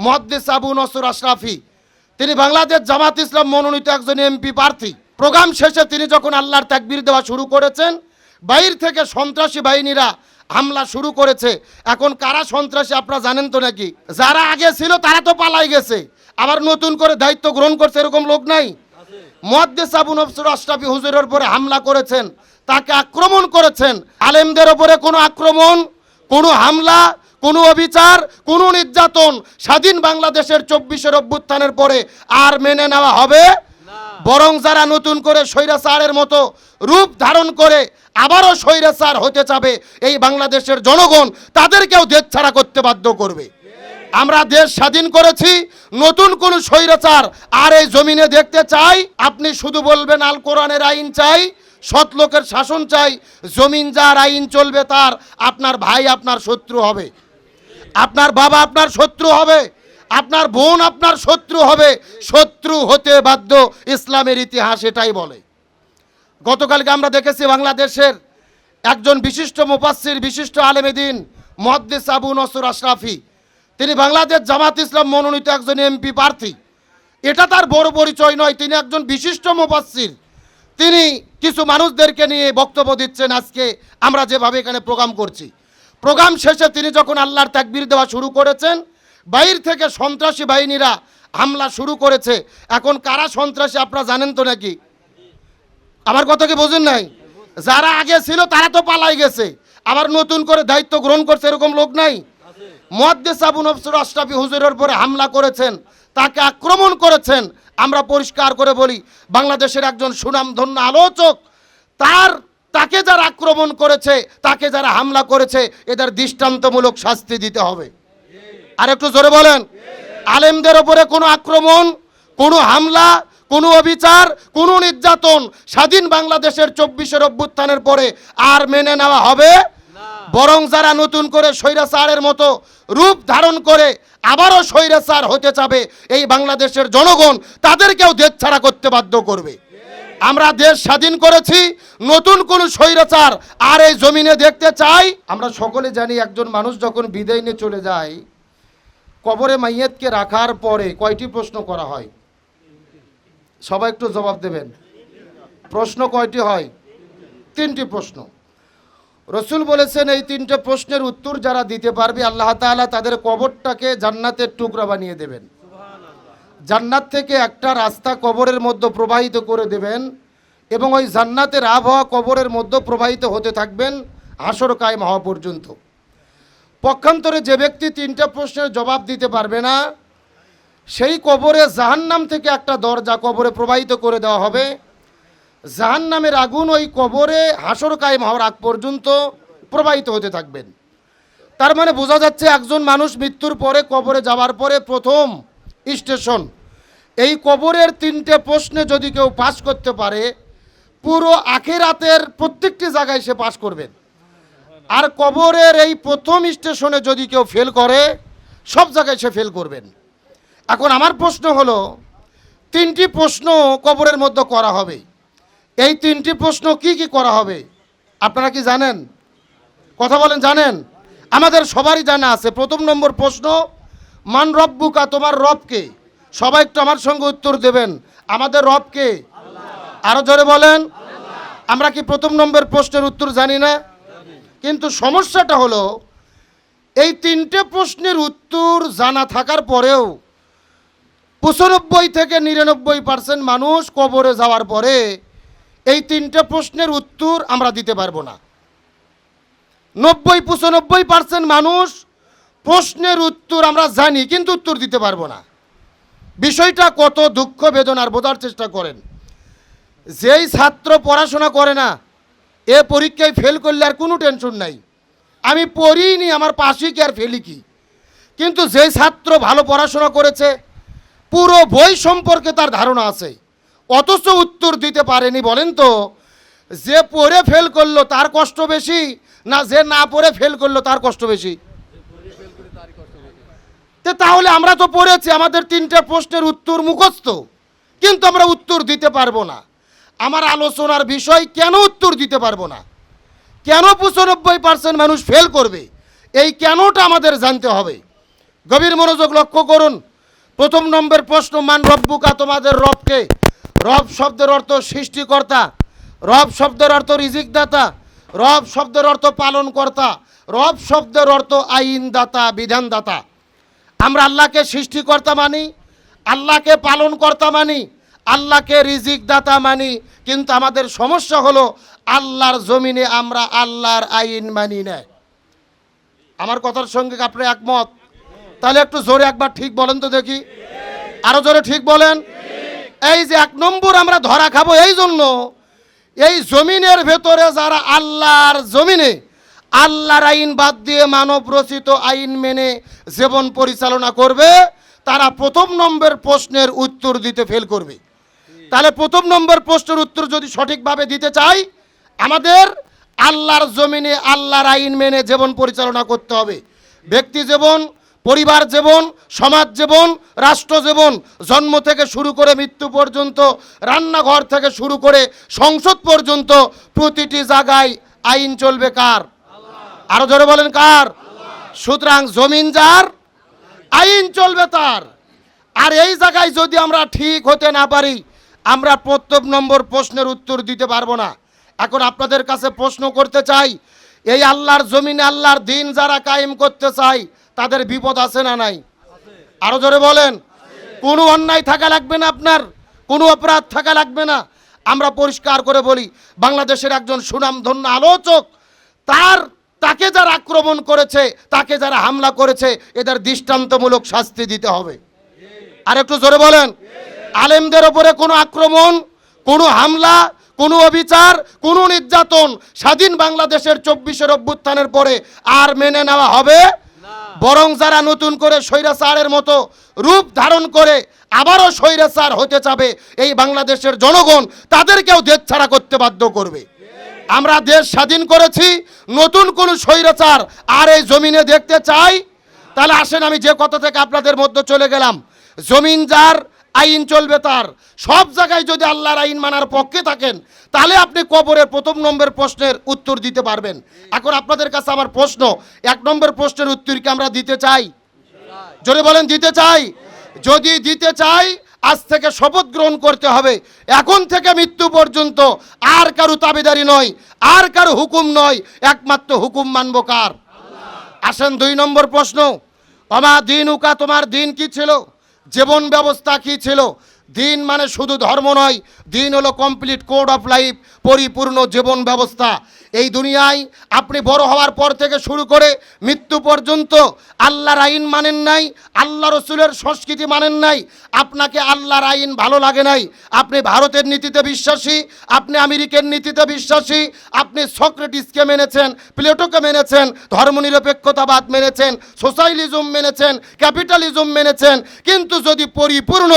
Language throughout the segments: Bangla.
মুহাদ্দিস আবু নসর আশরাফি, তিনি বাংলাদেশ জামাত ইসলাম মনোনীত একজন এমপি প্রার্থী। প্রোগ্রাম শেষে তিনি যখন আল্লাহর তাকবীর দেওয়া শুরু করেছেন, বাইরে থেকে সন্ত্রাসী বাহিনীরা হামলা শুরু করেছে। এখন কারা সন্ত্রাসী আপনারা জানেন তো নাকি? যারা আগে ছিল তারা তো পালাই গেছে, আবার নতুন করে দায়িত্ব গ্রহণ করছে, এরকম লোক নাই? মুহাদ্দিস আবু নসর আশরাফি হুজুরের উপরে হামলা করেছেন, তাকে আক্রমণ করেছেন। আলেমদের উপরে কোনো আক্রমণ, কোনো হামলা, কোনো অবিচার, কোনো নির্যাতন স্বাধীন বাংলাদেশের 24-এর অভ্যুত্থানের পরে আর মেনে নেওয়া হবে বরং যারা নতুন করে স্বৈরাচারের মতো রূপ ধারণ করে আবারও স্বৈরাচার হতে চাবে, এই বাংলাদেশের জনগণ তাদেরকেও দেশ ছাড়া করতে বাধ্য করবে। আমরা দেশ স্বাধীন করেছি, নতুন কোন স্বৈরাচার আর এই জমিনে দেখতে চাই। আপনি শুধু বলবেন আল কোরআনের আইন চাই, সৎ লোকের শাসন চাই, জমিন যার আইন চলবে তার, আপনার ভাই আপনার শত্রু হবে, আপনার বাবা আপনার শত্রু হবে, আপনার বোন আপনার শত্রু হবে। শত্রু হতে বাধ্য, ইসলামের ইতিহাস এটাই বলে। গতকালকে আমরা দেখেছি বাংলাদেশের একজন বিশিষ্ট মুফাসসির, বিশিষ্ট আলেমে দ্বীন মুহাদ্দিস আবু নসর আশরাফি, তিনি বাংলাদেশ জামাত ইসলাম মনোনীত একজন এমপি প্রার্থী। এটা তার বড় পরিচয় নয়, তিনি একজন বিশিষ্ট মুফাসসির। তিনি কিছু মানুষদেরকে নিয়ে বক্তব্য দিচ্ছেন। আজকে আমরা যেভাবে এখানে প্রোগ্রাম করছি, প্রোগ্রাম শেষে তিনি যখন আল্লাহর তাকবীর দেওয়া শুরু করেছেন, বাইরে থেকে সন্ত্রাসী বাহিনীরা হামলা শুরু করেছে। এখন কারা সন্ত্রাসী আপনারা জানেন তো নাকি? আমার কথা কি বোঝেন নাই? যারা আগে ছিল তারা তো পালাই গেছে, আবার নতুন করে দায়িত্ব গ্রহণ করছে, এরকম লোক নাই? মুহাদ্দিস আবু নসর আশরাফি হুজুরের উপরে হামলা করেছেন, তাকে আক্রমণ করেছেন। আমরা পরিষ্কার করে বলি, বাংলাদেশের একজন সুনামধন্য আলোচক, তাকে যারা আক্রমণ করেছে, তাকে যারা হামলা করেছে, এদের দৃষ্টান্তমূলক শাস্তি দিতে হবে। আর একটু জোরে বলেন। আলেমদের উপরে কোনো আক্রমণ, কোনো হামলা, কোনো অবিচার, কোনো নির্যাতন স্বাধীন বাংলাদেশের 24-এর অভ্যুত্থানের পরে আর মেনে নেওয়া হবে বরং যারা নতুন করে স্বৈরাচারের মতো রূপ ধারণ করে আবারও স্বৈরাচার হতে চাবে, এই বাংলাদেশের জনগণ তাদেরকেও দেশ ছাড়া করতে বাধ্য করবে। আমরা দেশ স্বাধীন করেছি, নতুন কোন স্বৈরাচার আর এই জমিনে দেখতে চাই। আমরা সকলে জানি, একজন মানুষ যখন বিদায় নিয়ে চলে যায়, কবরে মাইয়াতকে রাখার পরে কয়টি প্রশ্ন করা হয়? সবাই একটু জবাব দেবেন। প্রশ্ন কয়টি হয়? 3টি প্রশ্ন। রসুল বলেছেন, এই 3টে প্রশ্নের উত্তর যারা দিতে পারবে, আল্লাহ তাআলা তাদের কবরটাকে জান্নাতের টুকরা বানিয়ে দেবেন। জান্নাত থেকে একটা রাস্তা কবরের মধ্যে প্রবাহিত করে দেবেন এবং ওই জান্নাতের আবহাওয়া কবরের মধ্যে প্রবাহিত হতে থাকবেন হাসর কায়েম হওয়া পর্যন্ত। পক্ষান্তরে যে ব্যক্তি 3টে প্রশ্নের জবাব দিতে পারবে না, সেই কবরে জাহান্নাম থেকে একটা দরজা কবরে প্রবাহিত করে দেওয়া হবে। জাহান্নামের আগুন ওই কবরে হাসর কায়েম হওয়ার আগ পর্যন্ত প্রবাহিত হতে থাকবেন। তার মানে বোঝা যাচ্ছে, একজন মানুষ মৃত্যুর পরে কবরে যাওয়ার পরে প্রথম স্টেশন এই কবরের 3টে প্রশ্নে যদি কেউ পাস করতে পারে, পুরো আখিরাতের প্রত্যেকটি জায়গায় সে পাস করবেন। আর কবরের এই প্রথম স্টেশনে যদি কেউ ফেল করে, সব জায়গায় সে ফেল করবেন। এখন আমার প্রশ্ন হলো, 3টি প্রশ্ন কবরের মধ্যে করা হবে। এই 3টি প্রশ্ন কি কি করা হবে আপনারা কি জানেন? কথা বলেন, জানেন? আমাদের সবারই জানা আছে। প্রথম নম্বর প্রশ্ন, মান রব্বুকা, তোমার রব কে? সবাই একটু আমার সঙ্গে উত্তর দেবেন, আমাদের রব কে? আরো জোরে বলেন। আমরা কি প্রথম নম্বর প্রশ্নের উত্তর জানি না? কিন্তু সমস্যাটা হলো, এই 3টে প্রশ্নের উত্তর জানা থাকার পরেও 95 থেকে 99% মানুষ কবরে যাওয়ার পরে এই 3টে প্রশ্নের উত্তর আমরা দিতে পারবো না। 90-95% মানুষ প্রশ্নের উত্তর আমরা জানি, কিন্তু উত্তর দিতে পারবো না। বিষয়টা কত দুঃখ বেদনার, বোঝার চেষ্টা করেন। যেই ছাত্র পড়াশোনা করে না, এ পরীক্ষায় ফেল করলে আর কোনো টেনশন নাই, আমি পড়িনি, আমার পাশই কি আর ফেলি কি। কিন্তু যেই ছাত্র ভালো পড়াশোনা করেছে, পুরো বই সম্পর্কে তার ধারণা আছে, অথচ উত্তর দিতে পারেনি, বলেন তো যে পড়ে ফেল করলো তার কষ্ট বেশি না যে না পড়ে ফেল করলো তার কষ্ট বেশি? তাহলে আমরা তো পড়েছি, আমাদের 3টে প্রশ্নের উত্তর মুখস্থ, কিন্তু আমরা উত্তর দিতে পারবো না। আমার আলোচনার বিষয়, কেন উত্তর দিতে পারবো না, কেন 95% মানুষ ফেল করবে, এই কেনটা আমাদের জানতে হবে। গভীর মনোযোগ লক্ষ্য করুন। প্রথম নম্বর প্রশ্ন, মান রব্বুকা, তোমাদের রবকে। রব শব্দের অর্থ সৃষ্টিকর্তা, রব শব্দের অর্থ রিজিকদাতা, রব শব্দের অর্থ পালনকর্তা, রব শব্দের অর্থ আইনদাতা, বিধানদাতা। আমরা আল্লাহকে সৃষ্টিকর্তা মানি, আল্লাহকে পালনকর্তা মানি, আল্লাহকে রিজিকদাতা মানি, কিন্তু আমাদের সমস্যা হলো আল্লাহর জমিনে আমরা আল্লাহর আইন মানি না। আমার কথার সঙ্গে আপনি একমত? তাহলে একটু জোরে একবার ঠিক বলেন তো দেখি, আরো জোরে ঠিক বলেন। এই যে 1 নম্বর আমরা ধরা খাবো এই জন্য, এই জমিনের ভেতরে যারা আল্লাহর জমিনে আল্লাহর আইন বাদ দিয়ে মানব রচিত আইন মেনে জীবন পরিচালনা করবে, তারা প্রথম নম্বর প্রশ্নের উত্তর দিতে ফেল করবে। তাহলে প্রথম নম্বর প্রশ্নের উত্তর যদি সঠিকভাবে দিতে চাই, আমাদের আল্লাহর জমিনে আল্লাহর আইন মেনে জীবন পরিচালনা করতে হবে। ব্যক্তি জীবন, পরিবার জীবন, সমাজ জীবন, রাষ্ট্র জীবন, জন্ম থেকে শুরু করে মৃত্যু পর্যন্ত, রান্নাঘর থেকে শুরু করে সংসদ পর্যন্ত প্রতিটি জায়গায় আইন চলবে কার? আরো জোরে বলেন কার? সুতরাং জমিন যার, আইন চলবে তার। আর এই জায়গায় যদি আমরা ঠিক হতে না পারি, আমরা প্রথম নম্বর প্রশ্নের উত্তর দিতে পারবো না। এখন আপনাদের কাছে প্রশ্ন করতে চাই, এই আল্লাহর জমিনে আল্লাহর দিন যারা কায়েম করতে চায় তাদের বিপদ আছে না নাই? আরো জোরে বলেন। কোনো অন্যায় থাকা লাগবে না, আপনার কোনো অপরাধ থাকা লাগবে না। আমরা পরিষ্কার করে বলি, বাংলাদেশের একজন সুনামধন্য আলোচক, তাকে যারা আক্রমণ করেছে, তাকে যারা হামলা করেছে, এদের দৃষ্টান্তমূলক শাস্তি দিতে হবে। আর একটু জোরে বলেন। আলেমদের ওপরে কোনো আক্রমণ, কোনো হামলা, কোনো অবিচার, কোনো নির্যাতন স্বাধীন বাংলাদেশের 24-এর অভ্যুত্থানের পরে আর মেনে নেওয়া হবে বরং যারা নতুন করে স্বৈরাচারের মতো রূপ ধারণ করে আবারও স্বৈরাচার হতে চাবে, এই বাংলাদেশের জনগণ তাদেরকেও দেশ ছাড়া করতে বাধ্য করবে। আমরা দেশ স্বাধীন করেছি, নতুন কোন স্বৈরাচার আর এই জমিনে দেখতে চাই? তাহলে আসেন, আমি যে কথা থেকে আপনাদের মধ্যে চলে গেলাম, জমিন যার, আইন চলবে তার। সব জায়গায় যদি আল্লাহর আইন মানার পক্ষে থাকেন, তাহলে আপনি কবরের প্রথম নম্বর প্রশ্নের উত্তর দিতে পারবেন। এখন আপনাদের কাছে আমার প্রশ্ন, 1 নম্বর প্রশ্নের উত্তর কি আমরা দিতে চাই? জোরে বলেন, দিতে চাই? যদি দিতে চাই, আজ থেকে শপথ গ্রহণ করতে হবে, এখন থেকে মৃত্যু পর্যন্ত আর কারো তাবেদারি নয়, আর কারো হুকুম নয়, একমাত্র হুকুম মানব কার? আসেন 2 নম্বর প্রশ্ন, আমা দিনুকা, তোমার দিন কি ছিল, জীবন ব্যবস্থা কি ছিল? দিন মানে শুধু ধর্ম নয়, দিন হলো কমপ্লিট কোড অফ লাইফ, পরিপূর্ণ জীবন ব্যবস্থা। এই দুনিয়ায় আপনি বড় হওয়ার পর থেকে শুরু করে মৃত্যু পর্যন্ত আল্লাহর আইন মানেন নাই, আল্লাহ রসুলের সংস্কৃতি মানেন নাই, আপনাকে আল্লাহর আইন ভালো লাগে নাই, আপনি ভারতের নীতিতে বিশ্বাসী, আপনি আমেরিকার নীতিতে বিশ্বাসী, আপনি সক্রেটিসকে মেনেছেন, প্লেটোকে মেনেছেন, ধর্মনিরপেক্ষতাবাদ মেনেছেন, সোশ্যালিজম মেনেছেন, ক্যাপিটালিজম মেনেছেন, কিন্তু যদি পরিপূর্ণ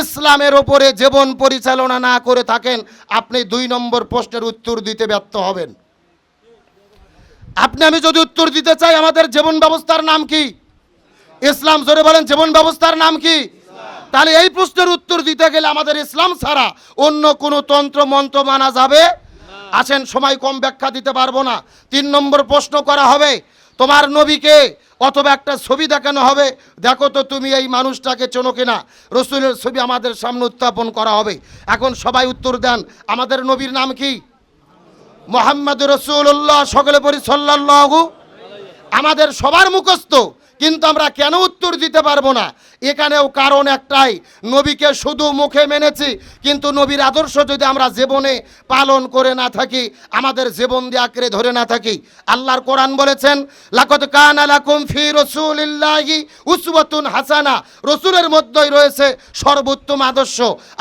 ইসলামের ওপরে জীবন পরিচালনা না করে থাকেন, আপনি 2 নম্বর প্রশ্নের উত্তর দিতে ব্যর্থ হবেন। আপনি আমি যদি উত্তর দিতে চাই, আমাদের জীবন ব্যবস্থার নাম কি? ইসলাম। জোরে বলেন, জীবন ব্যবস্থার নাম কি? তাহলে এই প্রশ্নের উত্তর দিতে গেলে আমাদের ইসলাম ছাড়া অন্য কোনো তন্ত্র মন্ত্র মানা যাবে? আসেন, সময় কম, ব্যাখ্যা দিতে পারবো না। 3 নম্বর প্রশ্ন করা হবে, তোমার নবীকে, অথবা একটা ছবি দেখানো হবে, দেখো তো তুমি এই মানুষটাকে চেনো কিনা। রসুলের ছবি আমাদের সামনে উত্থাপন করা হবে। এখন সবাই উত্তর দেন, আমাদের নবীর নাম কি? মুহাম্মদ রাসূলুল্লাহ। সকলে পড়ি সাল্লাল্লাহু। আমাদের সবার মুখস্থ, কিন্তু আমরা কেন উত্তর দিতে পারবো না? এখানেও কারণ একটাই, নবীকে শুধু মুখে মেনেছি, কিন্তু নবীর আদর্শ যদি আমরা জীবনে পালন করে না থাকি, আমাদের জীবন দিয়ে আঁকড়ে ধরে না থাকি। আল্লাহর কোরআন বলেছেন, লাকাদ কানা লাকুম ফি রাসূলিল্লাহি উসওয়াতুন হাসানা, রসুলের মধ্যেই রয়েছে সর্বোত্তম আদর্শ।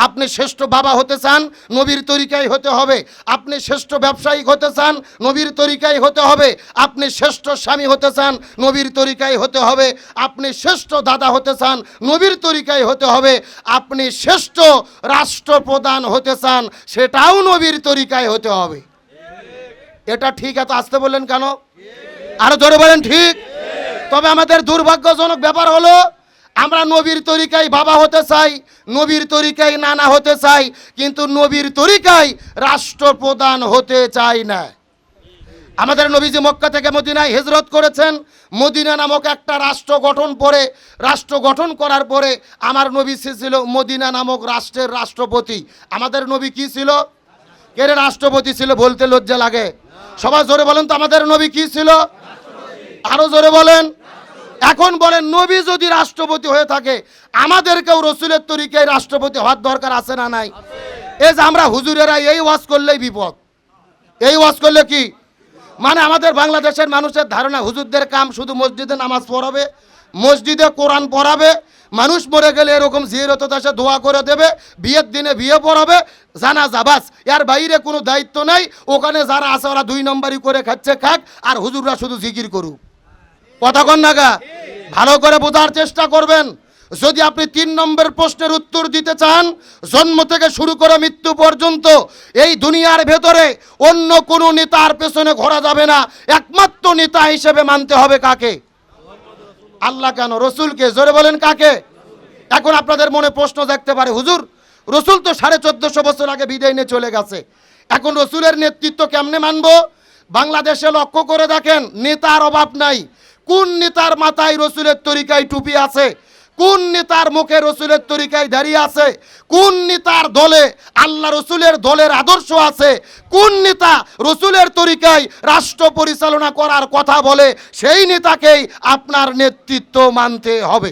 আপনি শ্রেষ্ঠ বাবা হতে চান, নবীর তরিকায় হতে হবে। আপনি শ্রেষ্ঠ ব্যবসায়ী হতে চান, নবীর তরিকায় হতে হবে। আপনি শ্রেষ্ঠ স্বামী হতে চান, নবীর তরিকায় হতে হবে। আপনি শ্রেষ্ঠ দাদা হতে চান, নবীর তরিকায় হতে হবে। আপনি শ্রেষ্ঠ রাষ্ট্রপ্রধান হতে চান, সেটাও নবীর তরিকায় হতে হবে। এটা ঠিক? এত আসতে বললেন কেন? আরো জোরে বলেন ঠিক। তবে আমাদের দুর্ভাগ্যজনক ব্যাপার হলো, আমরা নবীর তরিকায় বাবা হতে চাই, নবীর তরিকায় নানা হতে চাই, কিন্তু নবীর তরিকায় রাষ্ট্রপ্রধান হতে চাই না। আমাদের নবীজি মক্কা থেকে মদিনায় হিজরত করেছেন। মদিনা নামক একটা রাষ্ট্র গঠন করার পরে আমার নবী ছিল মদিনা নামক রাষ্ট্রের রাষ্ট্রপতি। আমাদের নবী কি ছিল? কে রে রাষ্ট্রপতি ছিল? বলতে লজ্জা লাগে। সবাই জোরে বলেন তো, আমাদের নবী কি ছিল? আরো জোরে বলেন। এখন বলেন, নবী যদি রাষ্ট্রপতি হয়ে থাকে, আমাদেরকেও রসুলের তরিকায় রাষ্ট্রপতি হওয়ার দরকার আছে না নাই? এই যে আমরা হুজুরেরা এই ওয়াজ করলেই বিপদ। এই ওয়াজ করলে কি মানে, আমাদের বাংলাদেশের মানুষের ধারণা হুজুরদের কাম শুধু মসজিদে নামাজ পড়াবে, মসজিদে কোরআন পড়াবে, মানুষ মরে গেলে এরকম জিয়ারত এসে দোয়া করে দেবে, বিয়ের দিনে বিয়ে পড়াবে, জানাজা, বাস। এর বাইরে কোনো দায়িত্ব নাই। ওখানে যারা আছে ওরা 2 নম্বরই করে খাচ্ছে, খাক, আর হুজুররা শুধু জিকির করুক। কথা কন না গা? ভালো করে বোঝার চেষ্টা করবেন। যদি আপনি 3 নম্বর প্রশ্নের উত্তর দিতে চান, জন্ম থেকে শুরু করে মৃত্যু পর্যন্ত এই দুনিয়ার ভেতরে অন্য কোনো নেতার পেছনে ঘোরা যাবে না। একমাত্র নেতা হিসেবে মানতে হবে কাকে? আল্লাহ। কেন? রসুলকে। জোরে বলেন, কাকে? এখন আপনাদের মনে প্রশ্ন জাগতে পারে, হুজুর রসুল তো 1450 বছর আগে বিদায় নিয়ে চলে গেছে, এখন রসুলের নেতৃত্ব কেমনে মানব? বাংলাদেশে লক্ষ্য করে দেখেন, নেতার অভাব নাই। কোন নেতার মাথায় রসুলের তরিকায় টুপি আছে? কোন নেতার মুখে রসুলের তরিকায় দাঁড়িয়ে আছে? কোন নেতার দলে আল্লাহ রসুলের দলের আদর্শ আছে? কোন নেতা রসুলের তরিকায় রাষ্ট্র পরিচালনা করার কথা বলে? সেই নেতাকেই আপনার নেতৃত্ব মানতে হবে।